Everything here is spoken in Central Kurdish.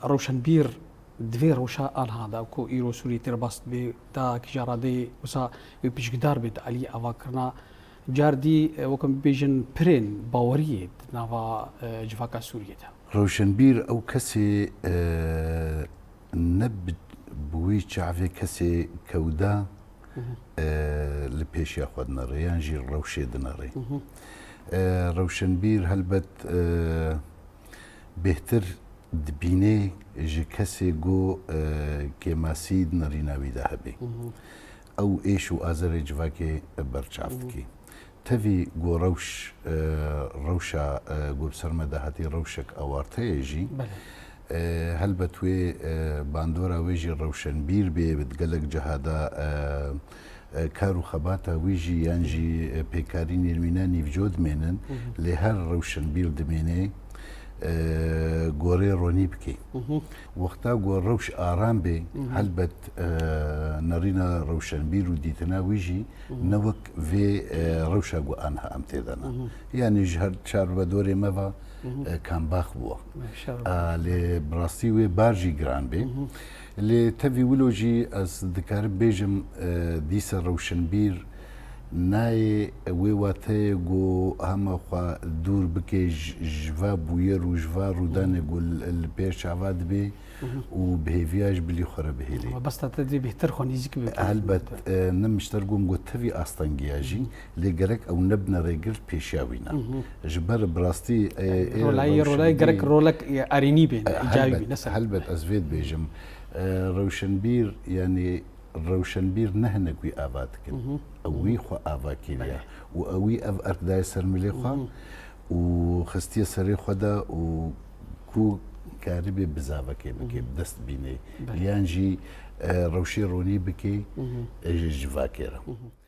روشنبیر دوی روشا آنها دا کو ایرو سوری ترباست به دا کجارادی وسا پیشگدار بید علی آواکرنا جاردی وکم بیجن پرین باوریه نوا جواکا سوریه دا روشنبیر او کسی نب بوی چعفی کسی کودا لپیش خود نره یعنی جیر روشید نره روشنبیر هلبت بهتر دبینه جه کسی گو که ماسید نریناوی ده هبی او ایش و آزر جواکی برچافت کی تفي جو روشا جو بسرمدا هاتي روشك اوارتي جي هل بتوي باندورا ويجي روشن بير بي بتقلق جهادا كارو خباتا ويجي ينجي بيكارين الميناني في جود مينن لهر روشن بير دميني گۆڕێ ڕۆنی بکەی وەختا گۆ ڕەوش ئارام بێ هەلبەت نەڕینە ڕەوشنبیر و دیتناویژی نەوەک vê ڕەوشە گو ئانها ئەم تێدەنا یانیش هەر چار بە دۆرێ مەڤە کامباخ بووە لێ بڕاستی وێ بارژی گران بێ لێ تەوی ولۆژی ئەس دکارم بێژم دیسە ڕەوشنبیر نایە وێ واتەیە گۆ هەمەخوا دوور بکەی ژڤا بوویە و ژڤا ڕوودانێ گو لە پێش چاوا دەبێ و بهێڤیاش بلی خۆرە بهێلێ بەستە دێ بهتر خۆ نزیک بێت هەلبەت نەمیشتەر گوم گۆ تەوی ئاستەنگیاژی لێ گەرەک ئەو نەبنە ڕێگرت پێشیاوینە ji ber birastî ڕۆلای گەرەک ڕۆلەک ئەرینی بێن هەلبەت ئەس vê dibêjim ڕەوشنبیر یعنی ڕەوشنبیر نەهنەکوی ئاوا دکن ئەوی خۆ ئاوا کێویە و ئەوی ئەv ئەرکدایە سەرملێ خوا و خستیە سەرێ خۆدا و کو کاری بێ بزاڤەکێ بکێ دەست بینێ یانجی ڕەوشێ ڕۆنی بکەی ژڤاکێرە